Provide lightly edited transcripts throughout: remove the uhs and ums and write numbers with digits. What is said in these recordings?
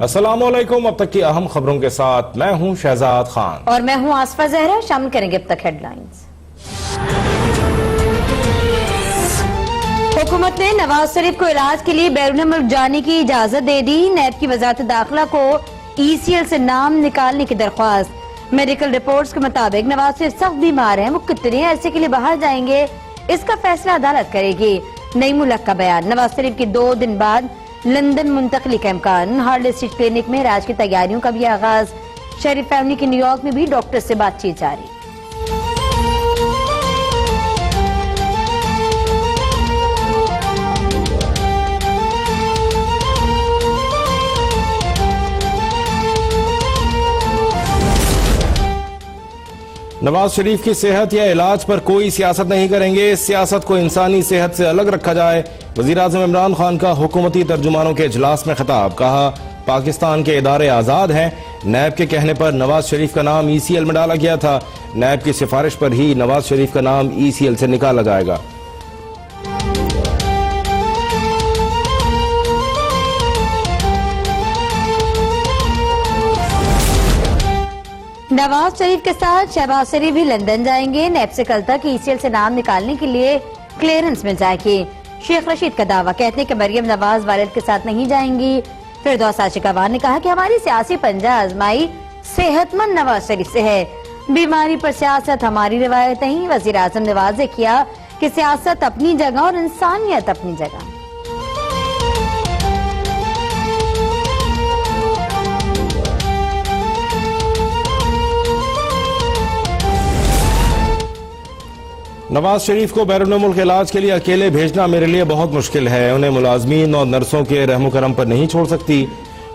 अस्सलामुअलैकुम। अब तक की अहम खबरों के साथ मैं हूं शहजाद खान और मैं हूं आसफा जहरा। शामिल करेंगे अब तक हेडलाइंस। हुकूमत ने नवाज शरीफ को इलाज के लिए बैरून मुल्क जाने की इजाजत दे दी। नैब की वजारत दाखिला को ECL से नाम निकालने की दरख्वास्त। मेडिकल रिपोर्ट्स के मुताबिक नवाज शरीफ सख्त बीमार हैं। वो कितने अरसे के लिए बाहर जाएंगे, इसका फैसला अदालत करेगी। नई मुल्क का बयान। नवाज शरीफ की 2 दिन बाद लंदन मुंतकली का इम्कान। हार्ड स्ट्रीट क्लिनिक में इलाज की तैयारियों का भी आगाज। शरीफ फैमिली की न्यूयॉर्क में भी डॉक्टर से बातचीत जारी। नवाज शरीफ की सेहत या इलाज पर कोई सियासत नहीं करेंगे। सियासत को इंसानी सेहत से अलग रखा जाए। वजीर आज़म इमरान खान का हुकूमती तर्जुमानों के इजलास में खिताब। कहा, पाकिस्तान के इदारे आज़ाद हैं। नैब के कहने पर नवाज शरीफ का नाम ECL में डाला गया था। नैब की सिफारिश पर ही नवाज शरीफ का नाम ECL से निकाला जाएगा। नवाज शरीफ के साथ शहबाज शरीफ भी लंदन जाएंगे। नैब से कल तक ECL से नाम निकालने के लिए क्लियरेंस मिल जाएगी। शेख रशीद का दावा। कहते हैं कि मरियम नवाज वालिद के साथ नहीं जाएंगी। फिरदौस आशिकावान ने कहा कि हमारी सियासी पंजा आजमाई सेहतमंद नवाज शरीफ से है। बीमारी पर सियासत हमारी रिवायत नहीं। वजीर आजम ने वाज़ेह किया कि सियासत अपनी जगह और इंसानियत अपनी जगह। नवाज शरीफ को बैरून मुल्क इलाज के लिए अकेले भेजना मेरे लिए बहुत मुश्किल है। उन्हें मुलाजमीन और नर्सों के रहमो करम पर नहीं छोड़ सकती।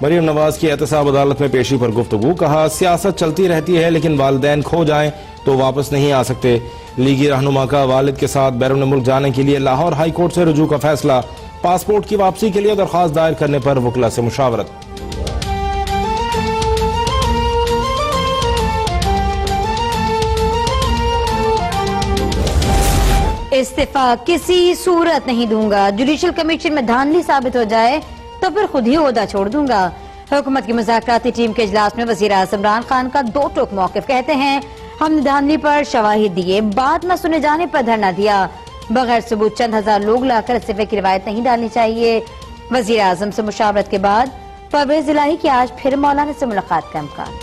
मरियम नवाज की एहतसाब अदालत में पेशी पर गुफ्तगू। कहा, सियासत चलती रहती है लेकिन वालिदैन खो जाएं तो वापस नहीं आ सकते। लीगी रहनुमा का वालिद के साथ बैरून मुल्क जाने के लिए लाहौर हाई कोर्ट से रुजू का फैसला। पासपोर्ट की वापसी के लिए दरख्वास्त दायर करने पर वकला से मुशावरत। इस्तीफा किसी सूरत नहीं दूंगा। जुडिशल कमीशन में धांधली साबित हो जाए तो फिर खुद ही ओहदा छोड़ दूंगा। हुकूमत की मुज़ाकराती टीम के इजलास में वज़ीर आज़म इमरान खान का दो टोक मौक़िफ़। कहते हैं, हमने धांधली पर शवाहिद दिए, बात न सुने जाने पर धरना दिया। बगैर सबूत चंद हजार लोग लाकर इस्तीफे की रिवायत नहीं डालनी चाहिए। वज़ीर आज़म से मुशावरत के बाद परवेज़ इलाही की आज फिर मौलाना से मुलाकात का इम्कान।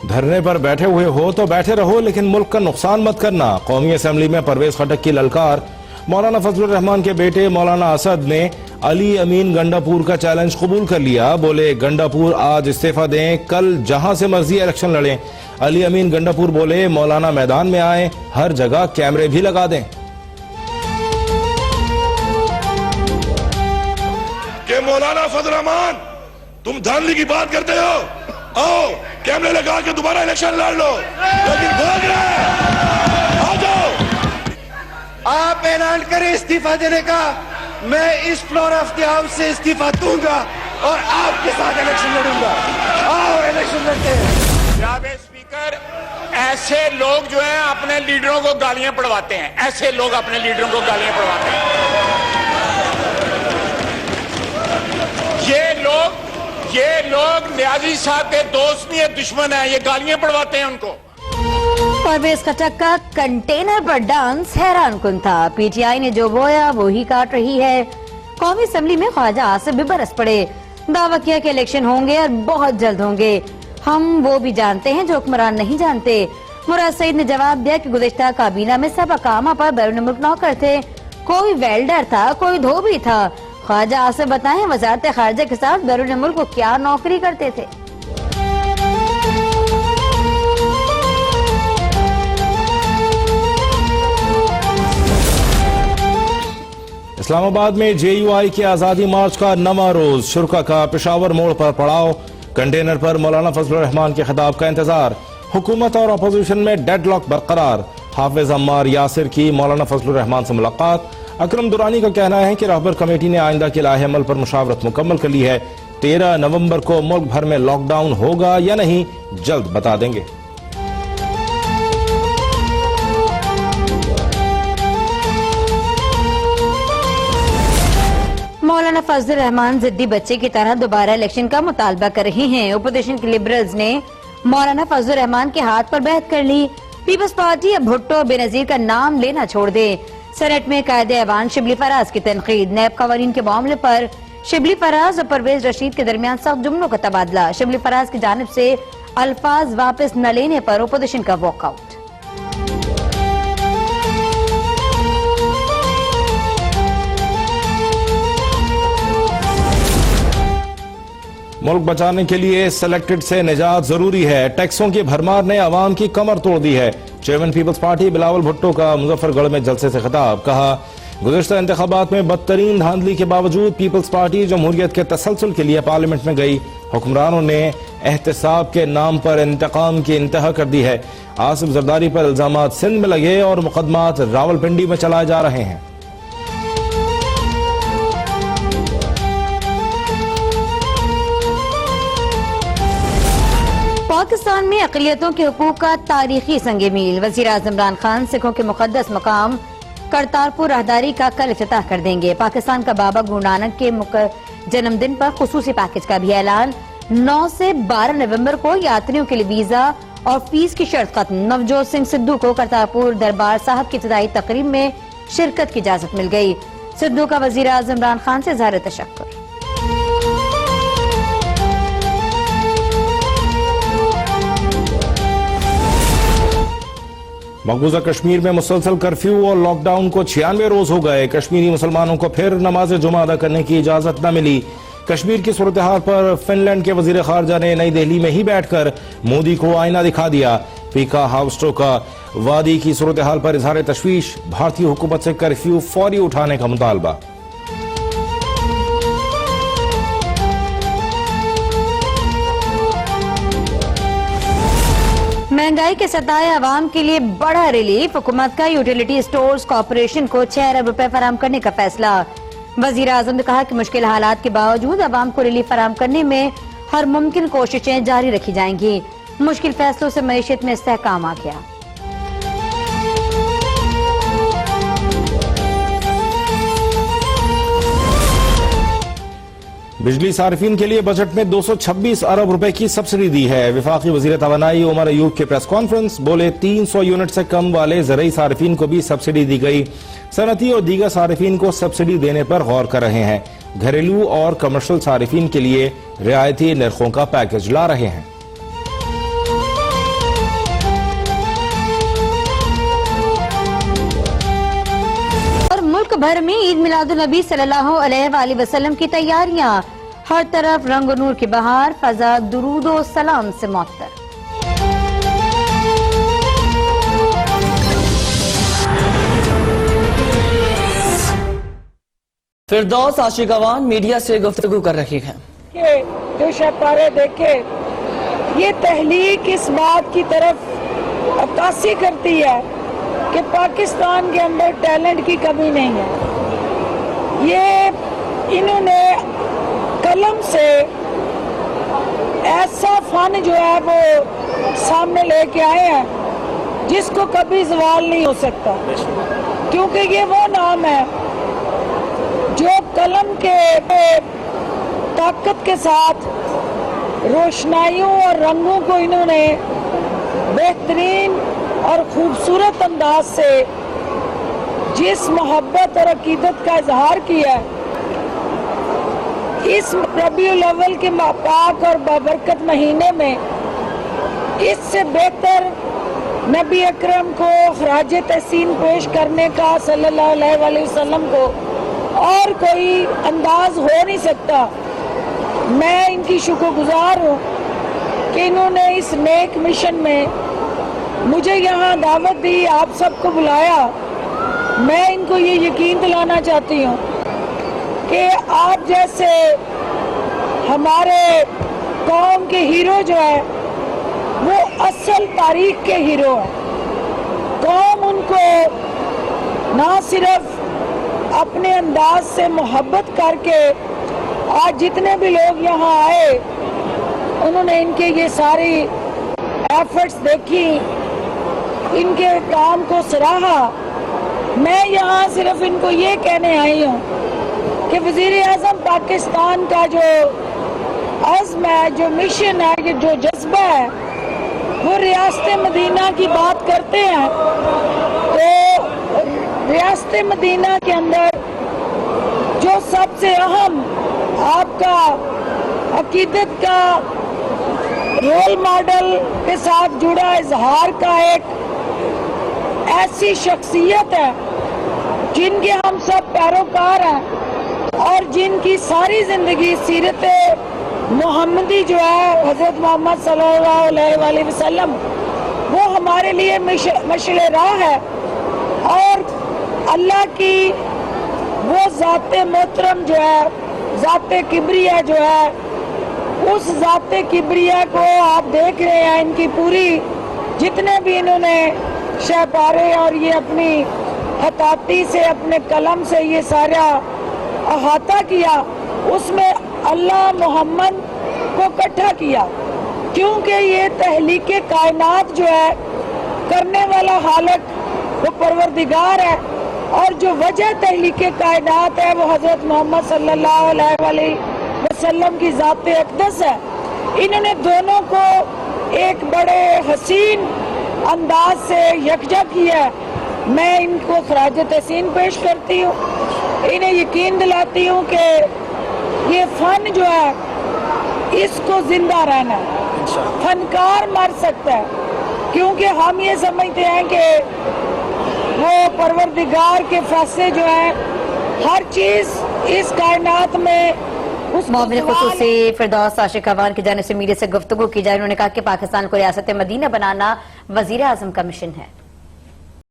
धरने पर बैठे हुए हो तो बैठे रहो लेकिन मुल्क का नुकसान मत करना। कौमी असम्बली में परवेज खटक की ललकार। मौलाना फजलुर रहमान के बेटे मौलाना असद ने अली अमीन गंडापुर का चैलेंज कबूल कर लिया। बोले, गंडापुर आज इस्तीफा दें, कल जहां से मर्जी इलेक्शन लड़ें। अली अमीन गंडापुर बोले, मौलाना मैदान में आए, हर जगह कैमरे भी लगा दें। कि मौलाना फजलुर रहमान, तुम धांधली की बात करते हो, आओ कैमरे लगा के दोबारा इलेक्शन लड़ लो, लेकिन भाग रहे हैं। आ जाओ, आप ऐलान करें इस्तीफा देने का, मैं इस फ्लोर ऑफ द हाउस से इस्तीफा दूंगा और आपके साथ इलेक्शन लड़ूंगा। आओ इलेक्शन लड़ते हैं। जनाब स्पीकर, ऐसे लोग जो हैं अपने लीडरों को गालियां पड़वाते हैं। ऐसे लोग अपने लीडरों को गालियां पड़वाते हैं। ये लोग न्याजी साहब के दोस्त नहीं है, दुश्मन है। ये गालियां पड़वाते हैं उनको। परवेज खटक का कंटेनर पर डांस हैरान कुन था। PTI ने जो बोया वो ही काट रही है। कौमी असम्बली में ख्वाजा आसिफ भी बरस पड़े। दावा किया कि इलेक्शन होंगे और बहुत जल्द होंगे। हम वो भी जानते हैं जो हुक्मरान नहीं जानते। मुराद सईद ने जवाब दिया कि गुज़िश्ता काबीना में सब अकामा पर बैरून मुल्क नौकर थे। कोई वेल्डर था, कोई धोबी था। ख्वाजा आसिफ बताएं, वजारत खारजा के साथ बैरून मुल्क को क्या नौकरी करते थे। इस्लामाबाद में JUI के आजादी मार्च का 9वां रोज। शुरा का पेशावर मोड़ पर पड़ाव। कंटेनर पर मौलाना फजलुर रहमान के खिताब का इंतजार। हुकूमत और अपोजिशन में डेडलॉक बरकरार। हाफिज अम्मार यासिर की मौलाना फजलुर रहमान से मुलाकात। अकरम दुरानी का कहना है कि रहबर कमेटी ने आइंदा के लाहे अमल पर मुशावरत मुकम्मल कर ली है। 13 नवंबर को मुल्क भर में लॉकडाउन होगा या नहीं, जल्द बता देंगे। फजल रहमान जिद्दी बच्चे की तरह दोबारा इलेक्शन का मुतालबा कर रहे हैं। ओपोजिशन के लिबरल्स ने मौलाना फजल रहमान के हाथ पर बैत कर ली। पीपल्स पार्टी अब भुट्टो और बेनजीर का नाम लेना छोड़ दे। सेनेट में कायदे ऐवान शिबली फराज की तनकीद। नैब कवानीन के मामले पर शिबली फराज और परवेज रशीद के दरमियान सख्त जुमलों का तबादला। शिबली फराज की जानिब से अल्फाज वापस न लेने पर ओपोजिशन का वॉकआउट। मुल्क बचाने के लिए सेलेक्टेड से निजात जरूरी है। टैक्सों की भरमार ने आवाम की कमर तोड़ दी है। चेयरमैन पीपल्स पार्टी बिलावल भुट्टो का मुजफ्फरगढ़ में जलसे से खिताब। कहा, गुज़िश्ता इंतखाबात में बदतरीन धांधली के बावजूद पीपल्स पार्टी जमहूरियत के तसलसल के लिए पार्लियामेंट में गई। हुक्मरानों ने एहतसाब के नाम पर इंतकाम की इंतहा कर दी है। आसिफ जरदारी पर इल्जामात सिंध में लगे और मुकदमात रावलपिंडी में चलाए जा रहे हैं। पाकिस्तान में अक़लियतों के हुकूक का तारीखी संगे मील। वज़ीर आज़म इमरान खान सिखों के मुक़द्दस मकाम करतारपुर राहदारी का कल इफ्तिताह कर देंगे। पाकिस्तान का बाबा गुरु नानक के जन्मदिन पर खुसूसी पैकेज का भी ऐलान। 9 से 12 नवंबर को यात्रियों के लिए वीजा और फीस की शर्त खत्म। नवजोत सिंह सिद्धू को करतारपुर दरबार साहब की इब्तिदाई तकरीब में शिरकत की इजाजत मिल गई। सिद्धू का वज़ीर आज़म इमरान खान से इज़हार तशक्कुर। मकबूजा कश्मीर में मुसलसल कर्फ्यू और लॉकडाउन को 96 रोज हो गए। कश्मीरी मुसलमानों को फिर नमाज जुमा अदा करने की इजाजत न मिली। कश्मीर की सूरत हाल पर फिनलैंड के वजीर खारजा ने नई दिल्ली में ही बैठकर मोदी को आईना दिखा दिया। पीका हाउस्टो का वादी की सूरत हाल पर इजहार तशवीश। भारतीय हुकूमत से कर्फ्यू फौरी उठाने का मुतालबा। महंगाई के सताए अवाम के लिए बड़ा रिलीफ। हुकूमत का यूटिलिटी स्टोर्स कॉर्पोरेशन को 6 अरब रुपए फराम करने का फैसला। वजीर आजम ने कहा कि मुश्किल हालात के बावजूद अवाम को रिलीफ फराम करने में हर मुमकिन कोशिशें जारी रखी जाएंगी। मुश्किल फैसलों से मईशत में इस्तेहकाम आ गया। बिजली सार्फिन के लिए बजट में 226 अरब रुपए की सब्सिडी दी है। विफाकी वजीर तवानाई उमर अयूब के प्रेस कॉन्फ्रेंस। बोले 300 यूनिट से कम वाले ज़रई सार्फिन को भी सब्सिडी दी गई। सनती और दीगर सार्फिन को सब्सिडी देने पर गौर कर रहे हैं। घरेलू और कमर्शियल सार्फिन के लिए रियायती नरखों का पैकेज ला रहे हैं। मुल्क भर में ईद मिलादुन नबी सल्लल्लाहु अलैहि वसल्लम की तैयारियां। हर तरफ रंग और नूर की बहार। फजा दुरूद और सलाम से मुअत्तर। फिरदौस आशिकवान मीडिया से गुफ्तगू कर रही हैं कि जो शतारे देखे ये तहलीक इस बात की तरफ अक्कासी करती है कि पाकिस्तान के अंदर टैलेंट की कमी नहीं है। ये इन्होंने कलम से ऐसा फन जो है वो सामने लेके आए हैं जिसको कभी सवाल नहीं हो सकता, क्योंकि ये वो नाम है जो कलम के ताकत के साथ रोशनाइयों और रंगों को इन्होंने बेहतरीन और खूबसूरत अंदाज से जिस मोहब्बत और अकीदत का इजहार किया इस रबीउल अव्वल के पाक और बाबरकत महीने में, इससे बेहतर नबी अकरम को खराज तहसीन पेश करने का सल्लल्लाहु अलैहि वसल्लम को और कोई अंदाज हो नहीं सकता। मैं इनकी शुक्रगुजार हूँ कि इन्होंने इस नेक मिशन में मुझे यहाँ दावत दी, आप सबको बुलाया। मैं इनको ये यकीन दिलाना चाहती हूँ कि आप जैसे हमारे कौम के हीरो जो है वो असल तारीख के हीरो हैं। कौम उनको ना सिर्फ अपने अंदाज से मोहब्बत करके, आज जितने भी लोग यहाँ आए उन्होंने इनके ये सारी एफर्ट्स देखी, इनके काम को सराहा। मैं यहाँ सिर्फ इनको ये कहने आई हूँ कि वजीर आजम पाकिस्तान का जो अज़्म है, जो मिशन है, ये जो जज्बा है, वो रियासत मदीना की बात करते हैं। तो रियासत मदीना के अंदर जो सबसे अहम आपका अकीदत का रोल मॉडल के साथ जुड़ा इजहार का एक ऐसी शख्सियत है जिनके हम सब पैरोकार हैं और जिनकी सारी जिंदगी सीरत मोहम्मदी जो है हजरत मोहम्मद सल्लल्लाहु अलैहि वसल्लम, वो हमारे लिए मशअल राह है। और अल्लाह की वो ज़ाते मोहतरम जो है, ज़ाते किबरिया जो है, उस ज़ाते किबरिया को आप देख रहे हैं। इनकी पूरी जितने भी इन्होंने शहपारे और ये अपनी हताती से, अपने कलम से ये सारा अहाता किया, उसमें अल्लाह मोहम्मद को इकट्ठा किया, क्योंकि ये तहलीके कायनात जो है करने वाला खालिक वो परवरदिगार है, और जो वजह तहलीके कायनात है वो हजरत मोहम्मद सल्लल्लाहु अलैहि वसल्लम की ज़ाते अक़दस है। इन्होंने दोनों को एक बड़े हसीन अंदाज से यकजा किया है। मैं इनको खराज तहसीन पेश करती हूँ, इन्हें यकीन दिलाती हूँ कि ये फन जो है इसको जिंदा रहना है। फनकार मर सकता है, क्योंकि हम ये समझते हैं कि वो परवरदिगार के फैसले जो है, हर चीज इस कायनात में उस मोमिन खुसूसी फिरदौस आशिक अवान की जानिब से मीडिया से गुफ्तगू की जाए। उन्होंने कहा कि पाकिस्तान को रियासत मदीना बनाना वजीर आजम का मिशन है।